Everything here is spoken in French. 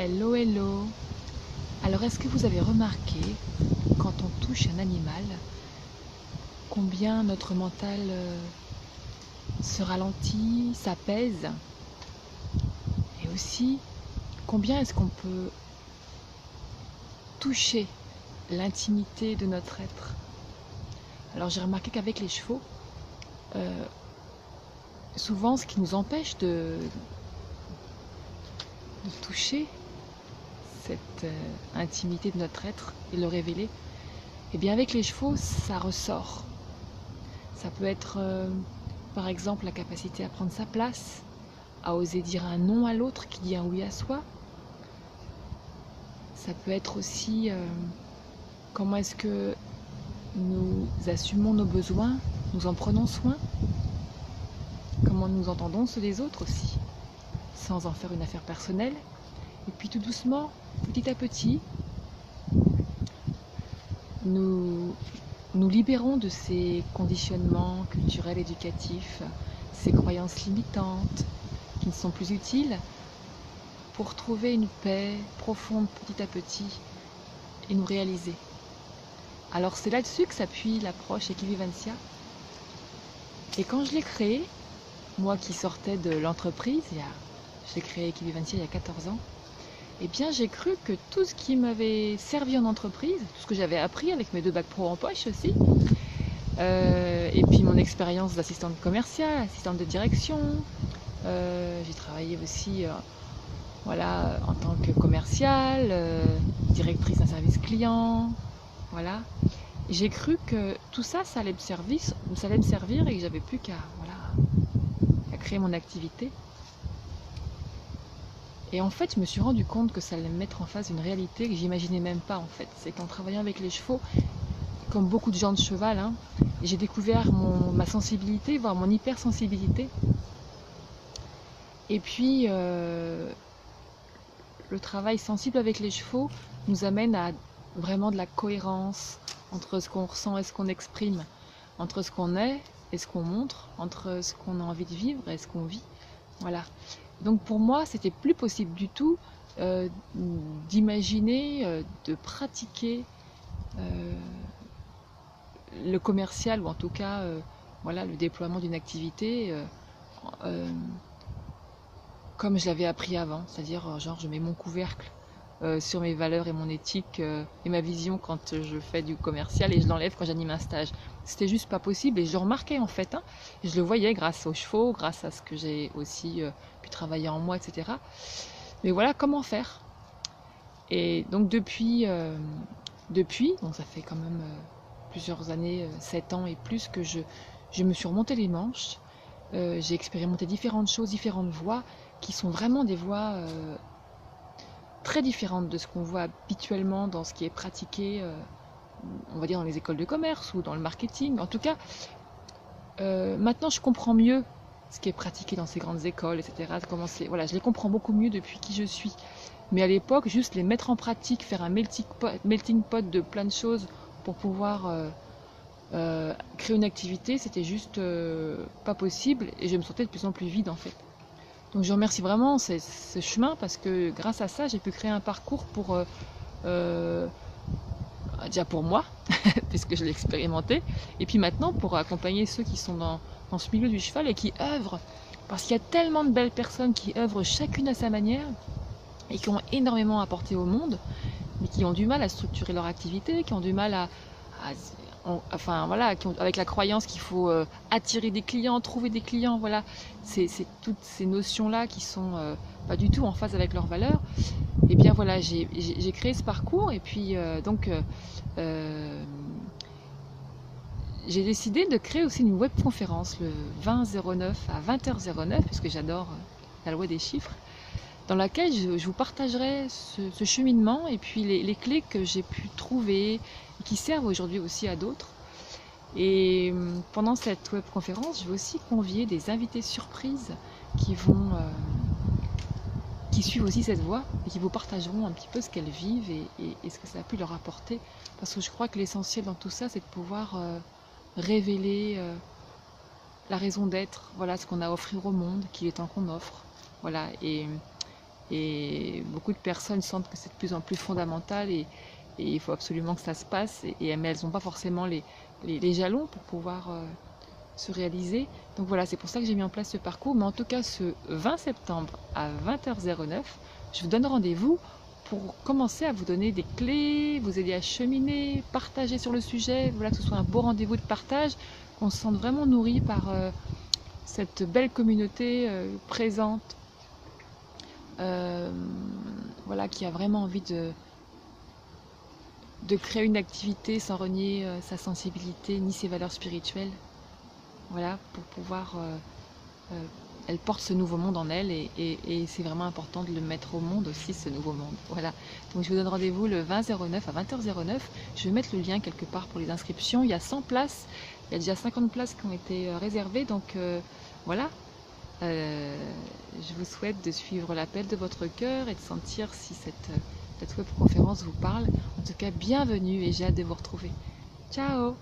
Hello, hello. Alors, est-ce que vous avez remarqué, quand on touche un animal, combien notre mental se ralentit, s'apaise, et aussi combien est-ce qu'on peut toucher l'intimité de notre être? Alors, j'ai remarqué qu'avec les chevaux, souvent, ce qui nous empêche de toucher cette intimité de notre être et le révéler, et bien avec les chevaux, ça ressort. Ça peut être, par exemple, la capacité à prendre sa place, à oser dire un non à l'autre qui dit un oui à soi. Ça peut être aussi comment est-ce que nous assumons nos besoins, nous en prenons soin, comment nous entendons ceux des autres aussi, sans en faire une affaire personnelle. Et puis tout doucement, petit à petit, nous libérons de ces conditionnements culturels, éducatifs, ces croyances limitantes qui ne sont plus utiles, pour trouver une paix profonde petit à petit et nous réaliser. Alors c'est là-dessus que s'appuie l'approche Equivivencia. Et quand je l'ai créée, moi qui sortais de l'entreprise, j'ai créé Equivivencia il y a 14 ans, eh bien j'ai cru que tout ce qui m'avait servi en entreprise, tout ce que j'avais appris avec mes 2 bacs pro en poche aussi, et puis mon expérience d'assistante commerciale, assistante de direction, j'ai travaillé aussi voilà, en tant que commerciale, directrice d'un service client, voilà. J'ai cru que tout ça, ça allait me servir et que j'avais plus qu'à créer mon activité. Et en fait, je me suis rendu compte que ça allait me mettre en face d'une réalité que j'imaginais même pas en fait. C'est qu'en travaillant avec les chevaux, comme beaucoup de gens de cheval, j'ai découvert ma sensibilité, voire mon hypersensibilité. Et puis, le travail sensible avec les chevaux nous amène à vraiment de la cohérence entre ce qu'on ressent et ce qu'on exprime, entre ce qu'on est et ce qu'on montre, entre ce qu'on a envie de vivre et ce qu'on vit. Voilà. Donc pour moi, c'était plus possible du tout d'imaginer, de pratiquer le commercial, ou en tout cas voilà, le déploiement d'une activité comme je l'avais appris avant, c'est-à-dire genre je mets mon couvercle sur mes valeurs et mon éthique et ma vision quand je fais du commercial, et je l'enlève quand j'anime un stage. C'était juste pas possible, et je le remarquais en fait, et je le voyais grâce aux chevaux, grâce à ce que j'ai aussi pu travailler en moi, etc. Mais voilà comment faire. Et donc depuis, donc ça fait quand même plusieurs années, 7 ans et plus, que je me suis remonté les manches. J'ai expérimenté différentes choses, différentes voies, qui sont vraiment des voies très différentes de ce qu'on voit habituellement dans ce qui est pratiqué, on va dire dans les écoles de commerce ou dans le marketing. En tout cas, maintenant je comprends mieux ce qui est pratiqué dans ces grandes écoles, etc. Voilà, je les comprends beaucoup mieux depuis qui je suis. Mais à l'époque, juste les mettre en pratique, faire un melting pot de plein de choses pour pouvoir créer une activité, c'était juste pas possible, et je me sentais de plus en plus vide en fait. Donc je remercie vraiment ce chemin, parce que grâce à ça, j'ai pu créer un parcours pour déjà pour moi, puisque je l'ai expérimenté, et puis maintenant pour accompagner ceux qui sont dans ce milieu du cheval et qui œuvrent, parce qu'il y a tellement de belles personnes qui œuvrent chacune à sa manière et qui ont énormément apporté au monde, mais qui ont du mal à structurer leur activité, qui ont du mal enfin voilà, avec la croyance qu'il faut attirer des clients, trouver des clients, voilà, c'est toutes ces notions-là qui sont pas du tout en phase avec leurs valeurs. Et bien voilà, j'ai créé ce parcours, et puis j'ai décidé de créer aussi une webconférence le 20/09 à 20h09, puisque j'adore la loi des chiffres, dans laquelle je vous partagerai ce cheminement, et puis les clés que j'ai pu trouver, et qui servent aujourd'hui aussi à d'autres. Et pendant cette webconférence, je vais aussi convier des invités surprises qui suivent aussi cette voie, et qui vous partageront un petit peu ce qu'elles vivent et ce que ça a pu leur apporter. Parce que je crois que l'essentiel dans tout ça, c'est de pouvoir révéler la raison d'être, voilà, ce qu'on a à offrir au monde, qu'il est temps qu'on offre. Voilà, et Et beaucoup de personnes sentent que c'est de plus en plus fondamental et il faut absolument que ça se passe. Mais elles n'ont pas forcément les jalons pour pouvoir se réaliser. Donc voilà, c'est pour ça que j'ai mis en place ce parcours. Mais en tout cas, ce 20 septembre à 20h09, je vous donne rendez-vous pour commencer à vous donner des clés, vous aider à cheminer, partager sur le sujet. Voilà, que ce soit un beau rendez-vous de partage, qu'on se sente vraiment nourri par cette belle communauté présente, voilà, qui a vraiment envie de créer une activité sans renier sa sensibilité ni ses valeurs spirituelles. Voilà, pour pouvoir... elle porte ce nouveau monde en elle et c'est vraiment important de le mettre au monde aussi, ce nouveau monde. Voilà, donc je vous donne rendez-vous le 20-09 à 20h09. Je vais mettre le lien quelque part pour les inscriptions. Il y a 100 places, il y a déjà 50 places qui ont été réservées, donc voilà. Je vous souhaite de suivre l'appel de votre cœur et de sentir si cette web conférence vous parle. En tout cas, bienvenue et j'ai hâte de vous retrouver. Ciao!